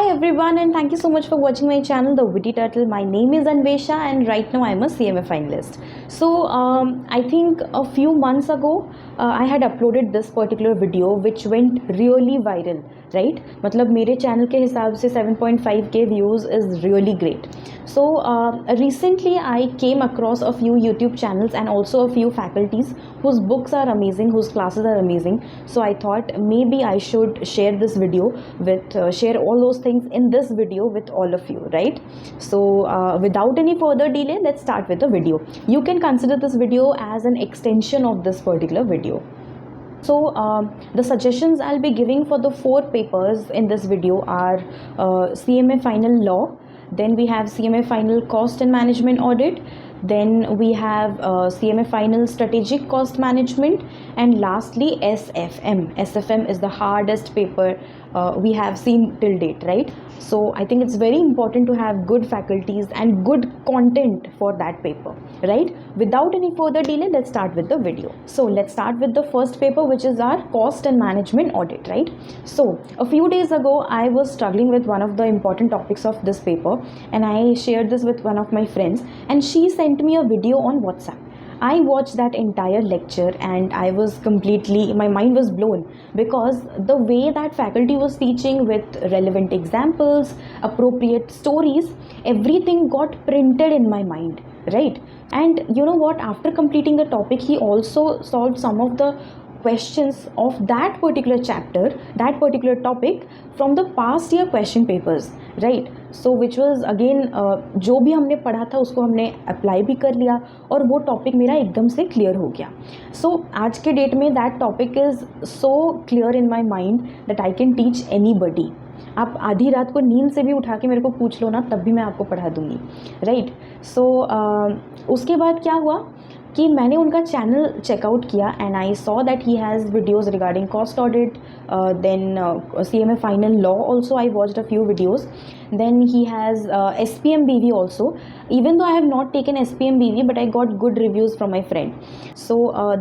Hi everyone, and thank you so much for watching my channel The Witty Turtle. My name is Anvesha and right now I'm a CMA finalist. I think a few months ago I had uploaded this particular video which went really viral, right? मतलब मेरे channel के हिसाब से 7.5k views is really great. Recently I came across a few YouTube channels and also a few faculties whose books are amazing, whose classes are amazing. So I thought maybe I should share this video with share all those things in this video with all of you, right? Without any further delay, let's start with the video. You can consider this video as an extension of this particular video. The suggestions I'll be giving for the 4 papers in this video are CMA Final Law, then we have CMA Final Cost and Management Audit, then we have CMA Final Strategic Cost Management, and lastly SFM. SFM is the hardest paper we have seen till date, right? So I think it's very important to have good faculties and good content for that paper, right? Without any further delay, let's start with the video. So let's start with the first paper, which is our Cost and Management Audit, right? So a few days ago I was struggling with one of the important topics of this paper, and I shared this with one of my friends, and she sent me a video on WhatsApp. I watched that entire lecture and I was my mind was blown, because the way that faculty was teaching with relevant examples, appropriate stories, everything got printed in my mind, right? And you know what, after completing the topic, he also solved some of the questions of that particular chapter, that particular topic from the past year question papers, right? So which was again जो भी हमने पढ़ा था उसको हमने apply भी कर लिया और वो टॉपिक मेरा एकदम से क्लियर हो गया. सो आज के डेट में that topic is so clear in my mind that I can teach any बडी. आप आधी रात को नींद से भी उठा के मेरे को पूछ लो ना, तब भी मैं आपको पढ़ा दूँगी, राइट? उसके बाद क्या हुआ कि मैंने उनका चैनल चेकआउट किया and I saw that he has videos regarding cost audit, then CMA final law also I watched a few videos. Then he has SPMBV also. Even though I have not taken SPMBV, but I got good reviews from my friend.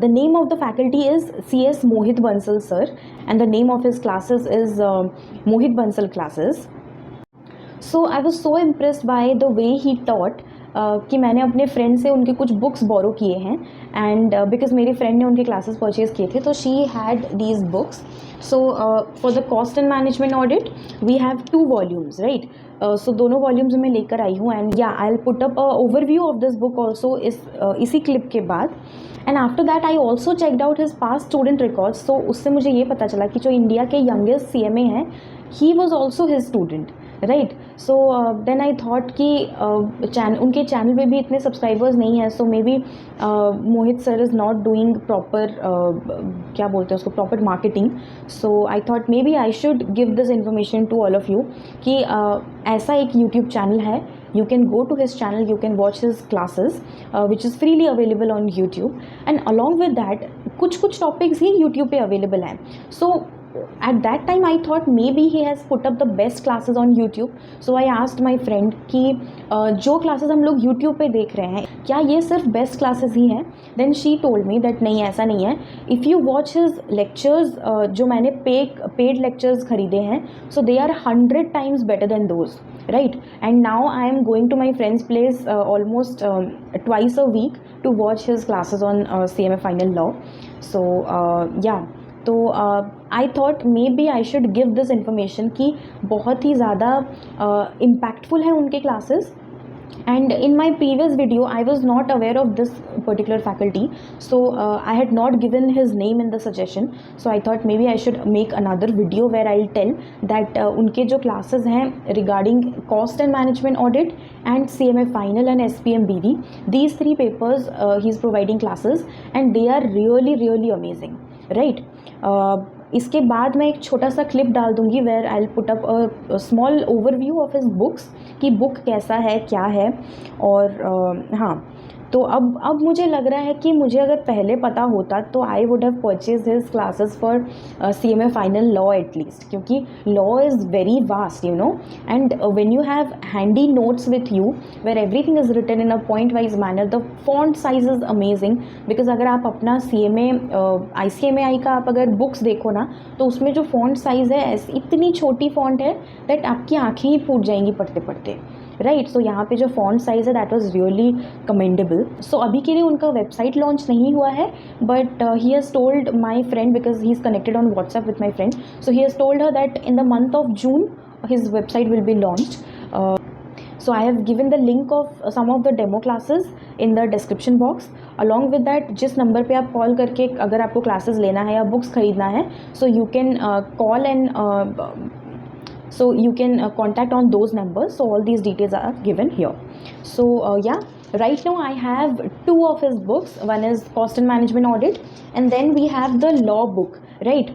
The name of the faculty is CS Mohit Bansal sir, and the name of his classes is Mohit Bansal classes. So I was so impressed by the way he taught कि मैंने अपने friend से उनके कुछ books बोरो किए हैं, and because मेरी friend ने उनके क्लासेस परचेज़ किए थे, तो she had these books. So for the cost and management audit we have 2 volumes, right? So दोनों वॉल्यूम्स मैं लेकर आई हूँ, एंड या I will put up a overview of this book also इसी क्लिप के बाद. And after that I also checked out his past student records. तो उससे मुझे ये पता चला कि जो इंडिया के यंगेस्ट CMA हैं, he was also his student, right? So then I thought कि उनके चैनल पे भी इतने सब्सक्राइबर्स नहीं हैं, so maybe Mohit sir is not doing proper, क्या बोलते हैं उसको, proper marketing. So I thought may be I should give this information to all of you कि ऐसा एक यूट्यूब चैनल है. You can go to his channel, you can watch his classes which is freely available on YouTube, and along with that कुछ topics ही YouTube पे available हैं. So at that time I thought maybe he has put up the best classes on YouTube. So I asked my friend कि जो classes हम लोग YouTube पे देख रहे हैं, क्या ये सिर्फ best classes ही हैं? Then she told me that नहीं, ऐसा नहीं है. If you watch his lectures, जो मैंने paid lectures खरीदे हैं, so they are 100 times better than those, right? And now I am going to my friend's place almost twice a week to watch his classes on CMA Final Law. So yeah. तो I thought may be I should give this information कि बहुत ही ज़्यादा impactful है उनके classes. And in my previous video I was not aware of this particular faculty, so I had not given his name in the suggestion. So I thought maybe I should make another video where I'll tell that उनके जो classes हैं regarding cost and management audit and CMA final and SPMBV, these 3 papers he's providing classes and they are really amazing, right? इसके बाद मैं एक छोटा सा clip डाल दूँगी where I will put up a small overview of his books कि book कैसा है, क्या है. और हाँ, तो अब मुझे लग रहा है कि मुझे अगर पहले पता होता तो I would have purchase his classes for CMA final law at least, क्योंकि law is very vast you know, and when you have handy notes with you where everything is written in a point wise manner, the font size is amazing. Because अगर आप अपना CMA ICMAI का आप अगर books देखो ना, तो उसमें जो फॉन्ट साइज़ है ऐसी इतनी छोटी फॉन्ट है दैट आपकी आँखें ही फूट जाएंगी पढ़ते पढ़ते, राइट। सो यहाँ पे जो फॉन्ट साइज़ है दैट वाज रियली कमेंडेबल। सो अभी के लिए उनका वेबसाइट लॉन्च नहीं हुआ है, but he has told my friend, because he is connected on WhatsApp with my friend, so he has told her that in the month of June his website will be launched. So I have given the link of some of the demo classes in the description box. Along with that, जिस number पे आप call करके अगर आपको classes लेना है या books खरीदना है, so you can call and so you can contact on those numbers. So all these details are given here. So yeah, right now I have two of his books. One is Cost and Management Audit, and then we have the law book, right.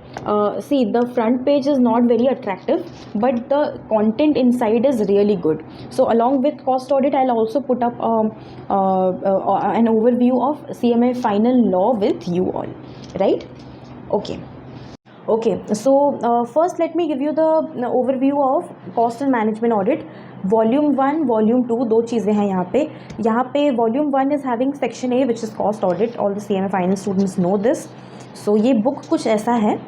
See, the front page is not very attractive, but the content inside is really good. So along with Cost Audit, I'll also put up an overview of CMA Final Law with you all, right. Okay, so first let me give you the overview of Cost and Management Audit Volume 1, Volume 2, दो चीज़ें हैं यहाँ पे Volume 1 is having Section A which is Cost Audit. All the CMA Final students know this. So ये book कुछ ऐसा है,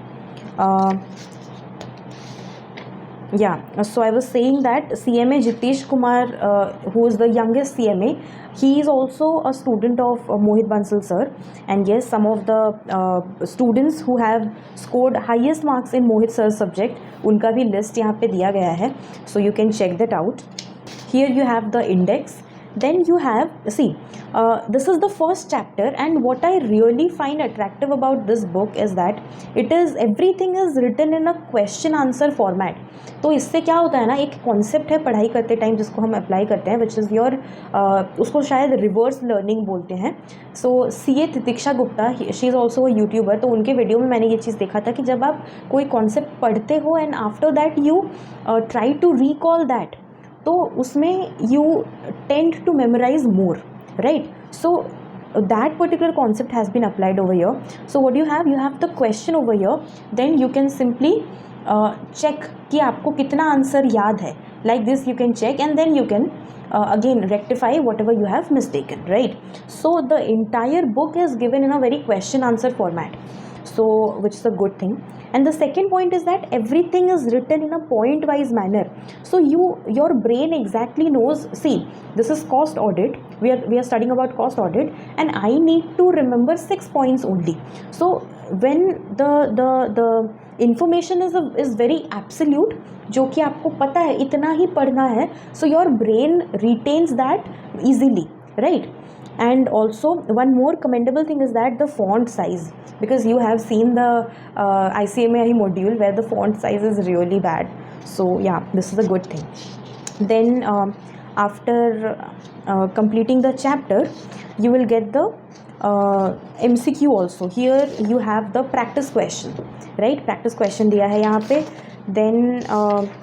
yeah, so I was saying that CMA Jitesh Kumar, who is the youngest CMA, he is also a student of Mohit Bansal sir, and yes, some of the students who have scored highest marks in Mohit sir's subject, उनका भी list यहाँ पे दिया गया है, so you can check that out. Here you have the index. Then you have, see, this is the first chapter, and what I really find attractive about this book is that everything is written in a question answer format. तो इससे क्या होता है ना, एक concept है पढ़ाई करते टाइम जिसको हम अप्लाई करते हैं, विच इज़ योर उसको शायद रिवर्स लर्निंग बोलते हैं. So CA Titiksha Gupta, she is also a YouTuber, तो उनके वीडियो में मैंने ये चीज़ देखा था कि जब आप कोई कॉन्सेप्ट पढ़ते हो and after that you try to recall that, तो उसमें you tend to memorise more, right. So that particular concept has been applied over here. So what you have the question over here, then you can simply check कि आपको कितना answer याद है. Like this you can check, and then you can again rectify whatever you have mistaken, right. So the entire book is given in a very question answer format, so which is a good thing. And the second point is that everything is written in a point wise manner, so your brain exactly knows, see, this is cost audit, we are studying about cost audit, and I need to remember 6 points only. So when the information is very absolute, जो कि आपको पता है इतना ही पढ़ना है, so your brain retains that easily, right. And also one more commendable thing is that the font size, because you have seen the ICMAI module where the font size is really bad. So yeah, this is a good thing. Then after completing the chapter, you will get the MCQ also. Here you have the practice question, right. Practice question दिया है यहाँ पे. Then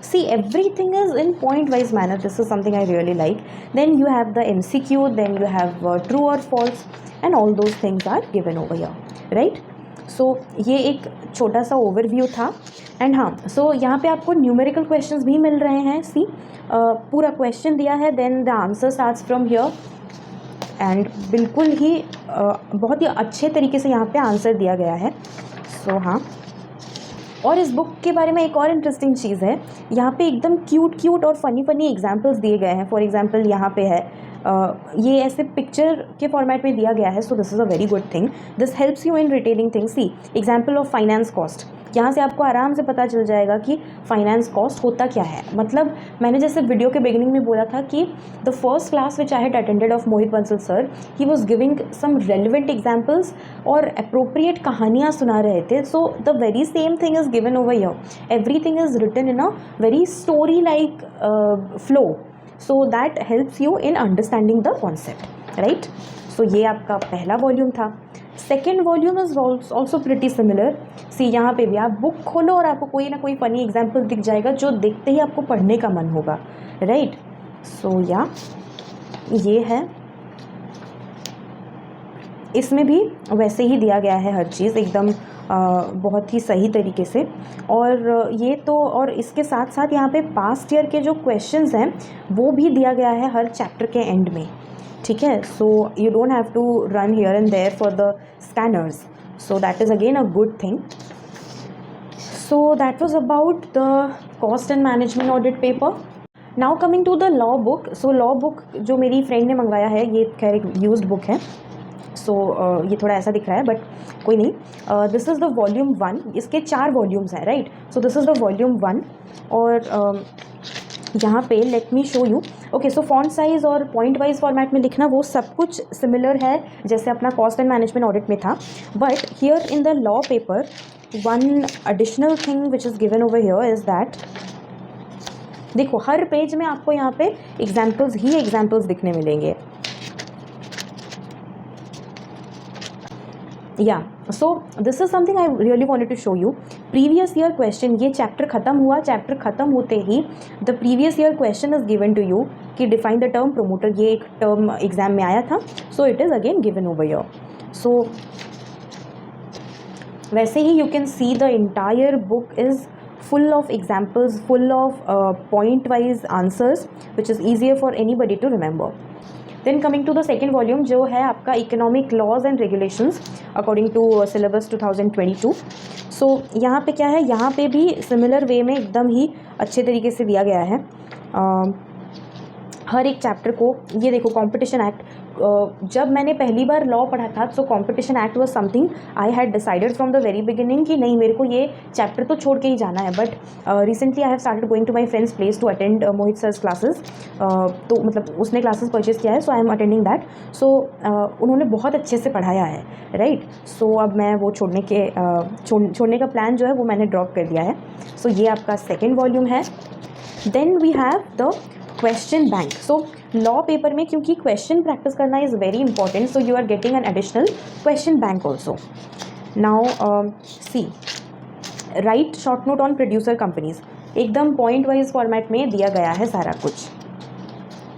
see, everything is in point wise manner. This is something I really like. Then you have the MCQ, then you have true or false, and all those things are given over here, right. So ये एक छोटा सा overview था. And हाँ, सो यहाँ पे आपको numerical questions भी मिल रहे हैं. सी, पूरा क्वेश्चन दिया है, then the answer starts from here, and बिल्कुल ही बहुत ही अच्छे तरीके से यहाँ पे आंसर दिया गया है. सो हाँ, और इस बुक के बारे में एक और इंटरेस्टिंग चीज़ है, यहाँ पे एकदम क्यूट और फनी एग्जांपल्स दिए गए हैं. फॉर एग्जांपल यहाँ पे है ये ऐसे पिक्चर के फॉर्मेट में दिया गया है. So this is a very good thing. This helps you in retelling things. See, example of finance cost, यहाँ से आपको आराम से पता चल जाएगा कि फाइनेंस कॉस्ट होता क्या है. मतलब मैंने जैसे वीडियो के बिगिनिंग में बोला था कि the first class which I had attended of Mohit Bansal sir, he was giving some relevant examples और अप्रोप्रिएट कहानियाँ सुना रहे थे. So the very same thing is given over here. Everything is written in a very story like flow, so that helps you in understanding the concept, right. सो ये आपका पहला volume था. Second volume is also pretty similar. See, यहाँ पे भी आप book खोलो और आपको कोई ना कोई फ़नी एग्जाम्पल दिख जाएगा जो देखते ही आपको पढ़ने का मन होगा, राइट. सो या ये है. इसमें भी वैसे ही दिया गया है हर चीज़ एकदम बहुत ही सही तरीके से। और ये तो और इसके साथ साथ यहाँ पे पास्ट ईयर के जो क्वेश्चंस हैं वो भी दिया गया है हर चैप्टर के एंड में, ठीक है। So you don't have to run here and there for the scanners, so that is again a good thing. So that was about the cost and management audit paper. Now coming to the law book. So law book जो मेरी friend ने मंगवाया है, ये खैर एक used book है, so ये थोड़ा ऐसा दिख रहा है बट कोई नहीं। दिस इज़ द वॉल्यूम 1, इसके 4 वॉल्यूम्स हैं, right. So this is the volume 1 और यहाँ पे let me show you. Okay, so font size और पॉइंट वाइज फॉर्मेट में लिखना वो सब कुछ सिमिलर है जैसे अपना कॉस्ट एंड मैनेजमेंट ऑडिट में था, but here in the law paper one additional thing which is given over here is that देखो हर पेज में आपको यहाँ पे एग्जाम्पल्स ही एग्जाम्पल्स दिखने मिलेंगे। या so this is something I really wanted to show you. Previous year question, ये chapter खत्म हुआ, चैप्टर खत्म होते ही the previous year question is given to you कि डिफाइन द टर्म प्रमोटर, ये एक टर्म एग्जाम में आया था, so it is again given over year. सो वैसे ही you can see the entire book is full of examples, full of point wise answers which is easier for anybody to remember. Then coming to the second volume जो है आपका economic laws and regulations according to syllabus 2022. So यहाँ पे क्या है, यहाँ पे भी similar way में एकदम ही अच्छे तरीके से दिया गया है हर एक चैप्टर को। ये देखो कॉम्पिटिशन एक्ट, जब मैंने पहली बार लॉ पढ़ा था so competition act was something I had decided from the very beginning कि नहीं मेरे को ये चैप्टर तो छोड़ के ही जाना है, but recently I have started going to my friend's place to attend Mohit sir's classes. तो मतलब उसने क्लासेस परचेज किया है, so I am attending that. So उन्होंने बहुत अच्छे से पढ़ाया है, राइट। सो अब मैं वो छोड़ने का प्लान जो है वो मैंने ड्रॉप कर दिया है। सो ये आपका सेकेंड वॉल्यूम है। Then we have the question bank. So law paper में क्योंकि क्वेश्चन प्रैक्टिस करना is very important, so you are getting an additional question bank also. Now see right short note on producer companies, एकदम point wise format में दिया गया है सारा कुछ,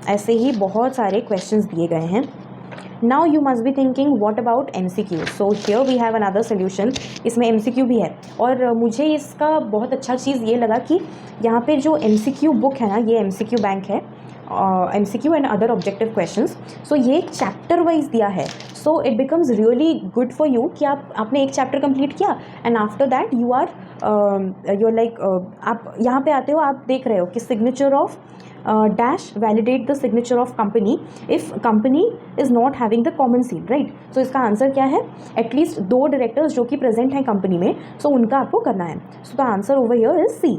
ऐसे ही बहुत सारे क्वेश्चंस दिए गए हैं। Now you must be thinking what about MCQ। So here we have another solution, इसमें MCQ भी है और मुझे इसका बहुत अच्छा चीज़ ये लगा कि यहाँ पे जो MCQ बुक है ना, ये MCQ बैंक है, MCQ and other objective questions. So ये चैप्टर वाइज दिया है, so it becomes really good for you कि आपने एक चैप्टर कंप्लीट किया and after that you are like आप यहाँ पे आते हो, आप देख रहे हो कि signature of dash validate the signature of company if company is not having the common seal, right. So इसका आंसर क्या है, एटलीस्ट 2 डायरेक्टर्स जो कि प्रेजेंट हैं कंपनी में, सो उनका आपको करना है। So the answer over here is C।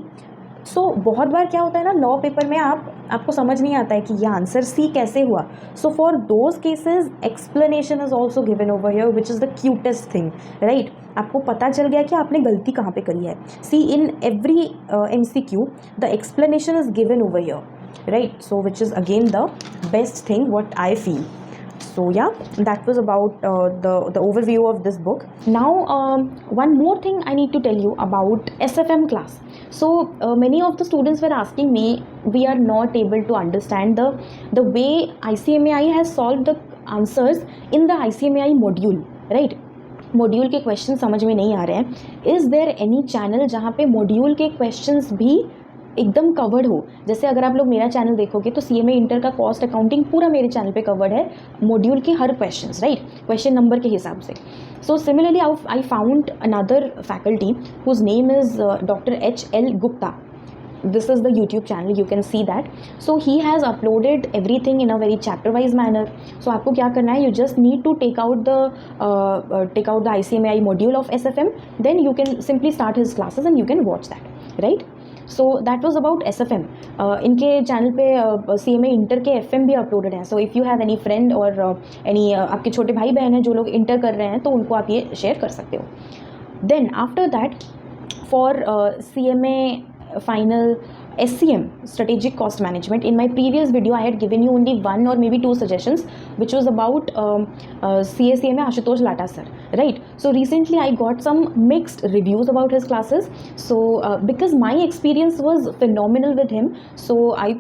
सो बहुत बार क्या होता है ना, लॉ पेपर में आपको समझ नहीं आता है कि ये आंसर C कैसे हुआ। So for those cases explanation is also given over here which is the cutest thing, right. आपको पता चल गया कि आपने गलती कहाँ पे करी है। See in every MCQ the explanation is given over here, right? So which is again the best thing what I feel. So yeah, that was about the overview of this book. Now one more thing I need to tell you about SFM class. So many of the students were asking me, we are not able to understand the way ICMAI has solved the answers in the ICMAI module, right? Module के question समझ में नहीं आ रहे हैं। Is there any channel जहाँ पे module के questions भी एकदम कवर्ड हो? जैसे अगर आप लोग मेरा चैनल देखोगे तो CMA इंटर का कॉस्ट अकाउंटिंग पूरा मेरे चैनल पे कवर्ड है, मॉड्यूल के हर क्वेश्चंस, राइट, क्वेश्चन नंबर के हिसाब से। So similarly I found another faculty whose name is Dr. HL Gupta. This is the YouTube channel, you can see that. So he has uploaded everything in a very chapter wise manner. So आपको क्या करना है, you just need to take out the ICMAI module of SFM, then you can simply start his classes and you can watch that, right? So that was about SFM. इनके channel पे CMA inter के FM भी uploaded हैं। So if you have any friend और any आपके छोटे भाई बहन हैं जो लोग इंटर कर रहे हैं तो उनको आप ये शेयर कर सकते हो। Then after that for CMA final SCM, strategic cost management, in my previous video I had given you only 1 or maybe 2 suggestions which was about CA CMA Ashutosh Lata sir, right? So recently I got some mixed reviews about his classes. So because my experience was phenomenal with him, so I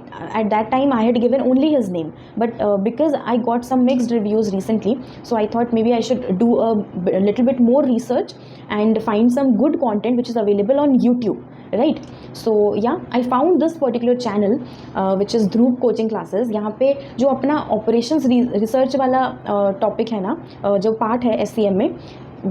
at that time I had given only his name, but because I got some mixed reviews recently, so I thought maybe I should do a little bit more research and find some good content which is available on YouTube, right? So yeah, I found this particular channel which is Dhruv coaching classes. यहाँ पे जो अपना operations research वाला topic है ना, जो part है SCM में,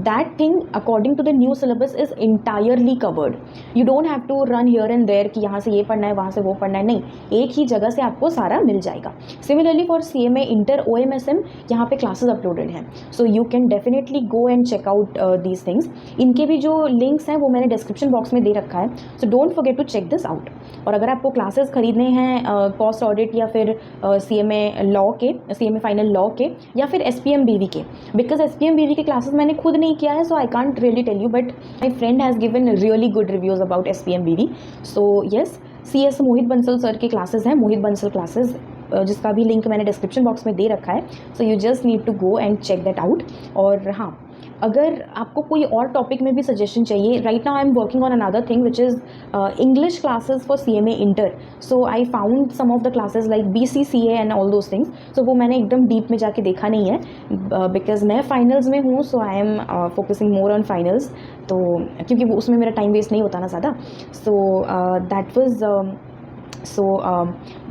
that thing according to the new syllabus is entirely covered. You don't have to run here and there कि यहाँ से ये पढ़ना है वहाँ से वो पढ़ना है, नहीं, एक ही जगह से आपको सारा मिल जाएगा. Similarly for CMA Inter OMSM यहाँ पे classes uploaded हैं, so you can definitely go and check out these things. इनके भी जो links हैं वो मैंने description box में दे रखा है, so don't forget to check this out. और अगर आपको classes खरीदने हैं cost audit या फिर CMA law के, CMA final law के, या फिर SPM BV के, because SPM BV के classes मैंने खुद नहीं किया है, so I can't really tell you, but my friend has given really good reviews about SPM BV. So yes, CS Mohit Bansal sir के क्लासेस हैं, मोहित बंसल क्लासेस, जिसका भी लिंक मैंने डिस्क्रिप्शन बॉक्स में दे रखा है. So you just need to go and check that out. और हाँ, अगर आपको कोई और टॉपिक में भी सजेशन चाहिए, right now I am working on another thing which is English classes for CMA inter. So I found some of the classes like BCCA and all those things. So वो मैंने एकदम deep में जाके देखा नहीं है, because मैं finals में हूँ, so I am focusing more on finals. तो क्योंकि वो उसमें मेरा टाइम वेस्ट नहीं होता ना ज़्यादा. सो दैट वाज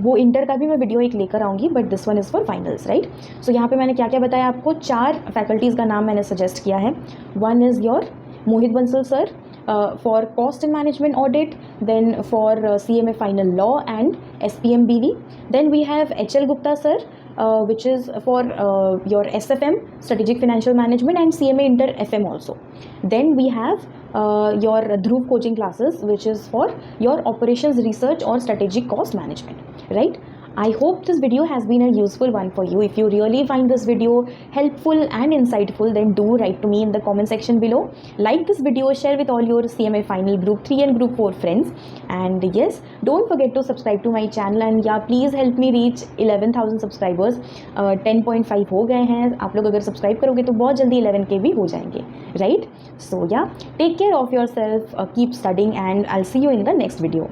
वो इंटर का भी मैं वीडियो एक लेकर आऊँगी, but this one is for finals, right. So यहाँ पे मैंने क्या क्या बताया आपको, 4 फैकल्टीज़ का नाम मैंने सजेस्ट किया है. One is your Mohit Bansal sir for cost and management audit, then for CMA final law and SPM BV. Then we have HL Gupta sir, which is for your SFM, strategic financial management, and CMA inter FM also. Then we have your Dhruv coaching classes, which is for your operations research or strategic cost management, right? I hope this video has been a useful one for you. If you really find this video helpful and insightful, then do write to me in the comment section below. Like this video, share with all your CMA final group 3 and group 4 friends. And yes, don't forget to subscribe to my channel. And yeah, please help me reach 11,000 subscribers. 10.5 हो गए हैं. आप लोग अगर subscribe करोगे तो बहुत जल्दी 11K भी हो जाएंगे, right? So yeah, take care of yourself, keep studying, and I'll see you in the next video.